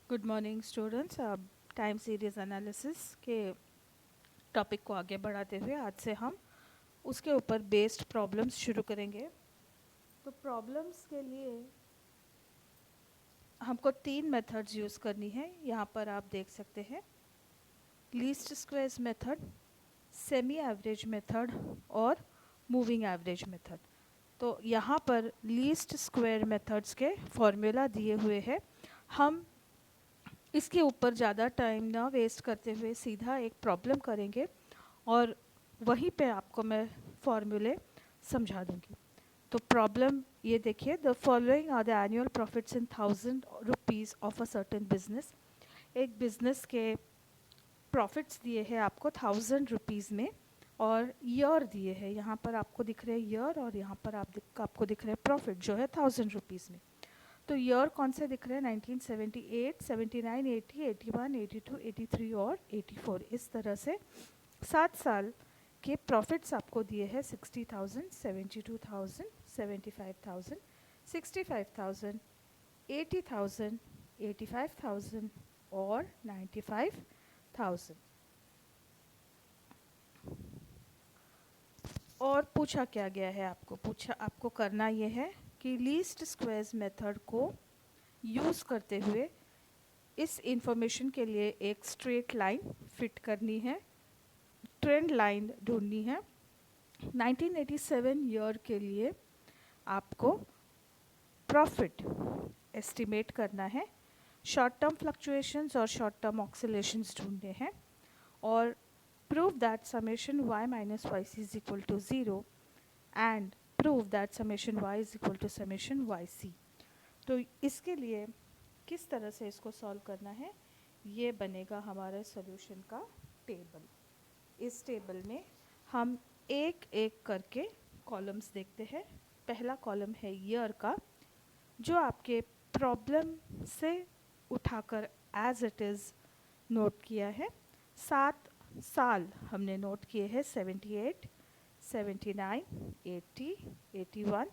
Good morning students. अब time series analysis के topic को आगे बढ़ाते हुए आज से हम उसके ऊपर बेस्ड प्रॉब्लम्स शुरू करेंगे। तो प्रॉब्लम्स के लिए हमको 3 मेथड्स यूज़ करनी है। यहाँ पर आप देख सकते हैं least squares method, semi average method और मूविंग एवरेज मेथड। तो यहाँ पर लीस्ट स्क्वेयर मेथड्स के फॉर्मूला दिए हुए हैं। हम इसके ऊपर ज़्यादा टाइम ना वेस्ट करते हुए सीधा एक प्रॉब्लम करेंगे और वहीं पे आपको मैं फॉर्मूले समझा दूंगी। तो प्रॉब्लम ये देखिए, the following are the annual profits in 1000 rupees of a certain business. एक बिजनेस के प्रॉफिट्स दिए हैं आपको 1000 रुपीज़ में और ईयर दिए हैं। यहाँ पर आपको दिख रहे हैं ईयर और यहाँ पर आपको दिख रहे हैं प्रॉफिट जो है 1000 रुपीज़ में। तो ईयर कौन से दिख रहे हैं? 1978, 79, 80, 81, 82, 83 और 84। इस तरह से 7 साल के प्रॉफिट्स आपको दिए हैं 60,000, 72,000, 75,000, 65,000, 80,000, 85,000 और 95,000। और पूछा क्या गया है आपको करना ये है कि लीस्ट स्क्वेयर्स मेथड को यूज़ करते हुए इस इंफॉर्मेशन के लिए एक स्ट्रेट लाइन फिट करनी है, ट्रेंड लाइन ढूंढनी है। 1987 ईयर के लिए आपको प्रॉफिट एस्टिमेट करना है, शॉर्ट टर्म फ्लक्चुएशंस और शॉर्ट टर्म ऑक्सिलेशंस ढूंढने हैं और prove that summation y minus Y C is equal to 0 and prove that summation y is equal to summation Y C. तो इसके लिए किस तरह से इसको सॉल्व करना है, ये बनेगा हमारे सॉल्यूशन का टेबल। इस टेबल में हम एक एक करके कॉलम्स देखते हैं। पहला कॉलम है ईयर का, जो आपके प्रॉब्लम से उठाकर एज इट इज़ नोट किया है। 7 साल हमने नोट किए हैं, 78, 79, 80, 81,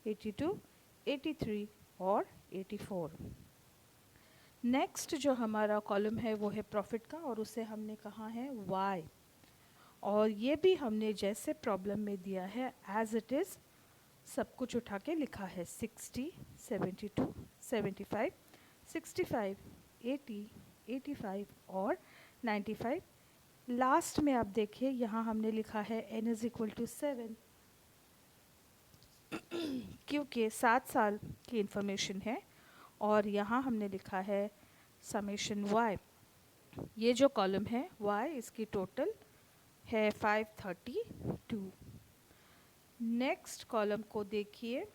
82, 83 और 84। नेक्स्ट जो हमारा कॉलम है वो है प्रॉफिट का और उसे हमने कहा है वाई, और ये भी हमने जैसे प्रॉब्लम में दिया है एज इट इज़ सब कुछ उठा के लिखा है। 60, 72, 75, 65, 80, 85 और 95। लास्ट में आप देखिए यहाँ हमने लिखा है n इज़ इक्वल टू 7 क्योंकि 7 साल की इंफॉर्मेशन है और यहाँ हमने लिखा है समेशन y। ये जो कॉलम है y, इसकी टोटल है 532। नेक्स्ट कॉलम को देखिए,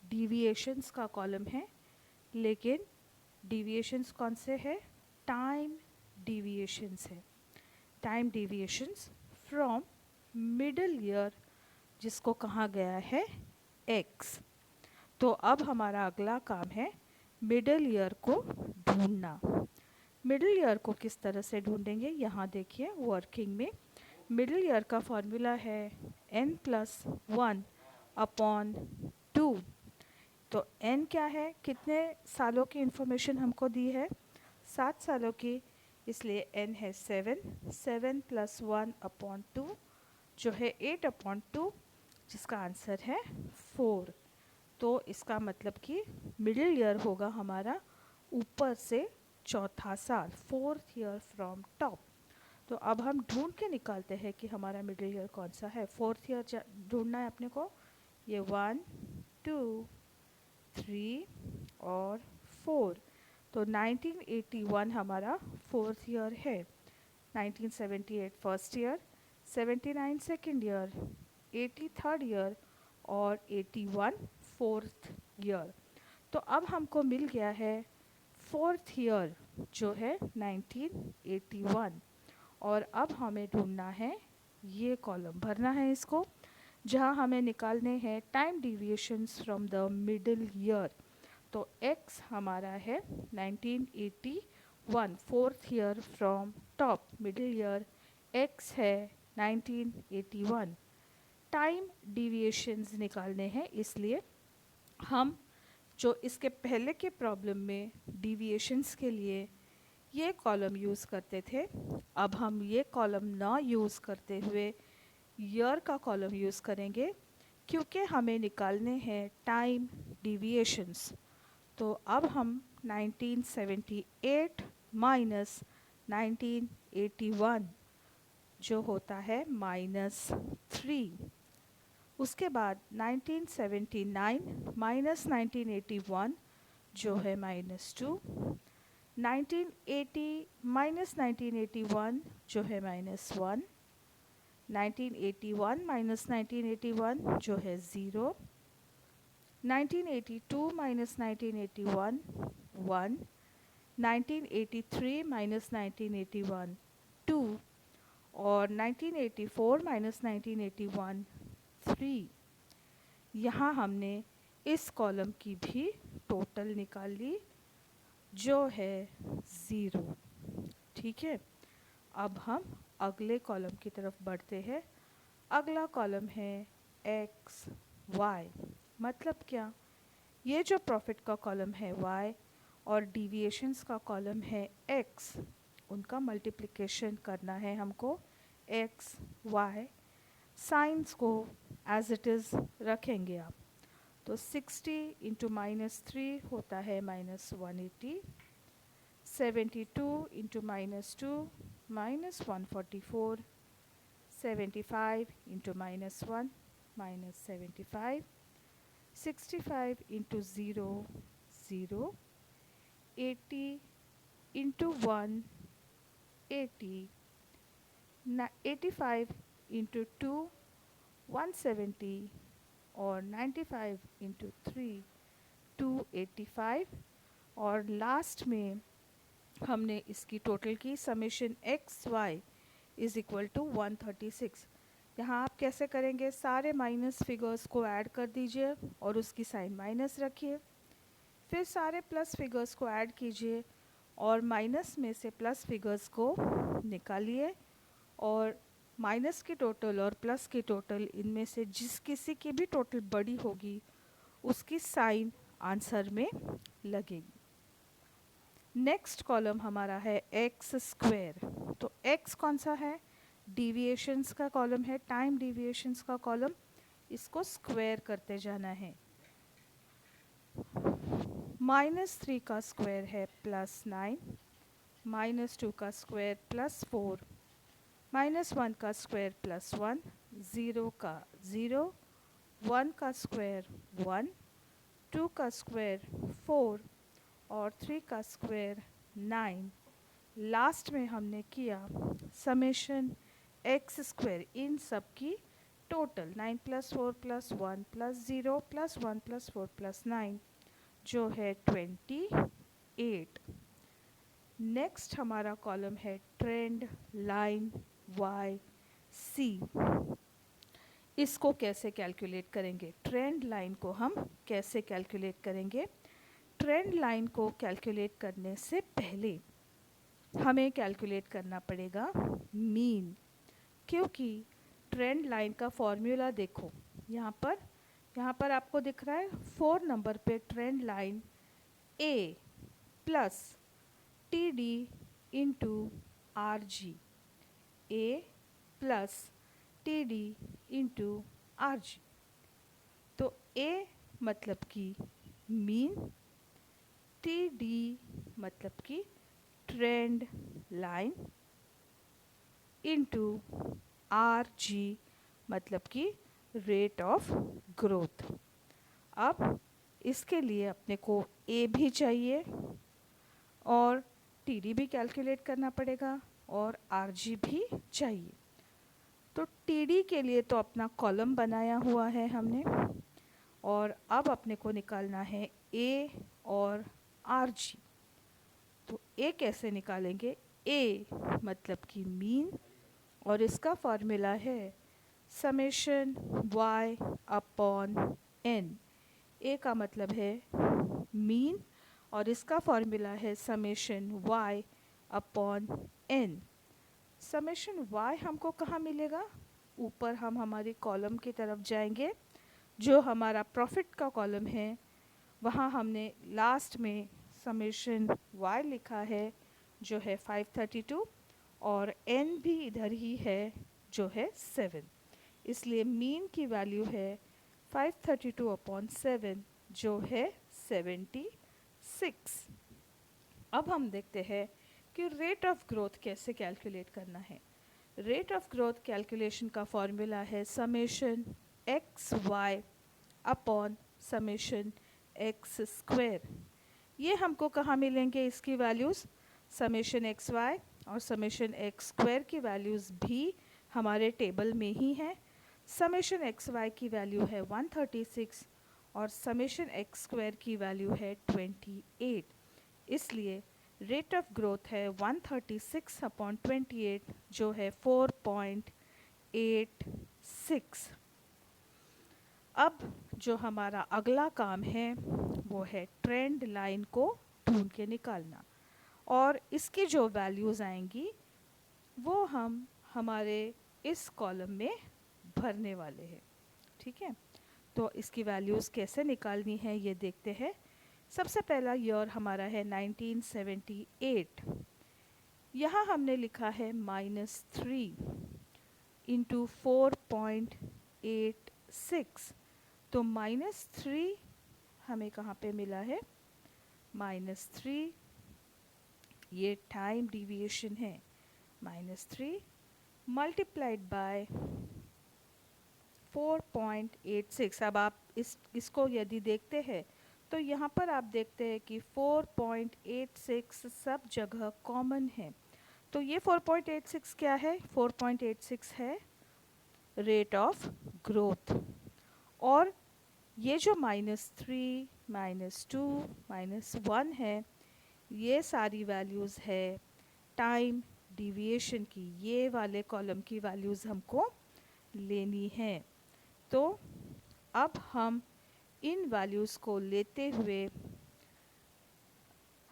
डिविएशंस का कॉलम है, लेकिन डिविएशंस कौन से है? टाइम डिविएशंस है। Time deviations from middle ear, जिसको कहा गया है x। तो अब हमारा अगला काम है मिडल ईयर को ढूंढना। मिडल ईयर को किस तरह से ढूंढेंगे? यहाँ देखिए, वर्किंग में मिडल ईयर का फॉर्मूला है n+1 अपॉन 2। तो n क्या है? कितने सालों की इंफॉर्मेशन हमको दी है? 7 सालों की, इसलिए n है 7। 7 + 1 अपॉन 2 जो है 8 अपॉन 2, जिसका आंसर है 4। तो इसका मतलब कि मिडिल ईयर होगा हमारा ऊपर से चौथा साल, 4th ईयर फ्रॉम टॉप। तो अब हम ढूंढ के निकालते हैं कि हमारा मिडिल ईयर कौन सा है। 4th ईयर ढूंढना है अपने को। ये 1, 2, 3 और 4। तो 1981 हमारा 4th ईयर है, 1978 first year, 79 second year, 80 third year और 81 फोर्थ ईयर। तो अब हमको मिल गया है 4th ईयर जो है 1981, और अब हमें ढूंढना है, ये कॉलम भरना है इसको, जहाँ हमें निकालने हैं time deviations from the middle ear. तो x हमारा है 1981, 4th year from top, middle ear x है 1981। टाइम डिविएशंस निकालने हैं, इसलिए हम जो इसके पहले के प्रॉब्लम में डिविएशंस के लिए ये कॉलम यूज़ करते थे, अब हम ये कॉलम ना यूज़ करते हुए ईयर का कॉलम यूज़ करेंगे, क्योंकि हमें निकालने हैं टाइम डिविएशंस। तो अब हम 1978 माइनस 1981 जो होता है -3, उसके बाद 1979 माइनस 1981 जो है -2, 1980 माइनस 1981 जो है -1, 1981 माइनस 1981 जो है 0, 1982 माइनस 1981 1, 1983 माइनस 1981 2 और 1984 माइनस 1981 3। यहाँ हमने इस कॉलम की भी टोटल निकाल ली जो है 0। ठीक है, अब हम अगले कॉलम की तरफ बढ़ते हैं। अगला कॉलम है एक्स वाई। मतलब क्या, ये जो प्रॉफिट का कॉलम है y और डिविएशंस का कॉलम है x, उनका मल्टीप्लिकेशन करना है हमको x y। साइंस को एज इट इज़ रखेंगे आप, तो 60 इंटू -3 होता है -180, 72 into -2 -144, 75 into -1 -75, 65 into 0 0, 80 into 1 80, 85 into 2 170 और 95 इंटू 3 285। और लास्ट में हमने इसकी टोटल की summation X Y is equal to 136। यहाँ आप कैसे करेंगे, सारे माइनस फिगर्स को ऐड कर दीजिए और उसकी साइन माइनस रखिए, फिर सारे प्लस फिगर्स को ऐड कीजिए और माइनस में से प्लस फिगर्स को निकालिए, और माइनस की टोटल और प्लस की टोटल इनमें से जिस किसी की भी टोटल बड़ी होगी उसकी साइन आंसर में लगेगी। नेक्स्ट कॉलम हमारा है एक्स स्क्वायर। तो एक्स कौन सा है, डिविएशंस का कॉलम है, टाइम डिविएशंस का कॉलम, इसको स्क्वायर करते जाना है। -3 का स्क्वायर है +9, -2 का स्क्वायर +4, -1 का स्क्वायर +1, 0 का 0, 1 का स्क्वायर 1, 2 का स्क्वायर 4 और 3 का स्क्वायर 9। लास्ट में हमने किया समेशन एक्स स्क्वायर इन सब की टोटल 9 + 4 + 1 + 0 + 1 + 4 + 9 जो है 28। नेक्स्ट हमारा कॉलम है ट्रेंड लाइन वाई सी। इसको कैसे कैलकुलेट करेंगे, ट्रेंड लाइन को हम कैसे कैलकुलेट करेंगे। ट्रेंड लाइन को कैलकुलेट करने से पहले हमें कैलकुलेट करना पड़ेगा मीन, क्योंकि ट्रेंड लाइन का फॉर्मूला देखो यहाँ पर आपको दिख रहा है 4 नंबर पे trend line A plus T D into R G, A plus T D into R G. तो ए मतलब कि मीन, टी डी मतलब कि trend line, into R G मतलब कि रेट ऑफ ग्रोथ। अब इसके लिए अपने को ए भी चाहिए और टी डी भी कैलकुलेट करना पड़ेगा और आर जी भी चाहिए। तो टी डी के लिए तो अपना कॉलम बनाया हुआ है हमने, और अब अपने को निकालना है ए और आर जी। तो ए कैसे निकालेंगे, ए मतलब कि मीन, और इसका फॉर्मूला है समेशन y अपॉन n। ए का मतलब है मीन और इसका फॉर्मूला है summation y upon n। Summation y हमको कहाँ मिलेगा, ऊपर हम हमारी कॉलम की तरफ जाएंगे, जो हमारा प्रॉफिट का कॉलम है वहाँ हमने लास्ट में समेशन y लिखा है जो है 532 और n भी इधर ही है जो है 7। इसलिए मीन की वैल्यू है 532 अपॉन 7 जो है 76। अब हम देखते हैं कि रेट ऑफ ग्रोथ कैसे कैलकुलेट करना है। रेट ऑफ ग्रोथ कैलकुलेशन का फॉर्मूला है summation X Y upon summation X square. ये हमको कहाँ मिलेंगे इसकी वैल्यूज़? समेशन एक्स वाई और समेशन एक्स स्क्वायर की वैल्यूज़ भी हमारे टेबल में ही हैं। समेशन एक्स वाई की वैल्यू है 136 और समेशन एक्स स्क्वायर की वैल्यू है 28। इसलिए रेट ऑफ ग्रोथ है 136 अपॉन 28 जो है 4.86। अब जो हमारा अगला काम है वो है ट्रेंड लाइन को ढूंढ के निकालना और इसकी जो वैल्यूज़ आएंगी वो हम हमारे इस कॉलम में भरने वाले हैं। ठीक है, तो इसकी वैल्यूज़ कैसे निकालनी है ये देखते हैं। सबसे पहला ईयर हमारा है 1978। यहाँ हमने लिखा है -3 इंटू 4.86। तो -3 हमें कहाँ पे मिला है? -3 ये टाइम डिविएशन है। -3 मल्टीप्लाइड बाय 4.86। अब आप इसको यदि देखते हैं तो यहाँ पर आप देखते हैं कि 4.86 सब जगह कॉमन है। तो ये 4.86 क्या है? 4.86 है रेट ऑफ ग्रोथ। और ये जो -3, -2, -1 है ये सारी वैल्यूज़ है टाइम डिविएशन की। ये वाले कॉलम की वैल्यूज़ हमको लेनी है। तो अब हम इन वैल्यूज़ को लेते हुए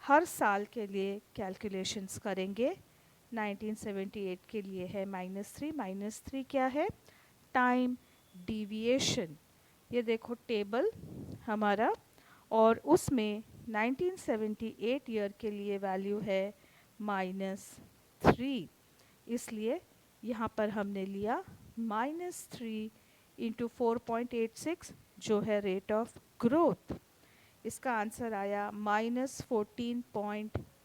हर साल के लिए कैलकुलेशंस करेंगे। 1978 के लिए है -3 क्या है? Time deviation. ये देखो टेबल हमारा और उसमें 1978 ईयर के लिए वैल्यू है -3। इसलिए यहाँ पर हमने लिया -3 इंटू 4.86 जो है रेट ऑफ ग्रोथ। इसका आंसर आया -14.9।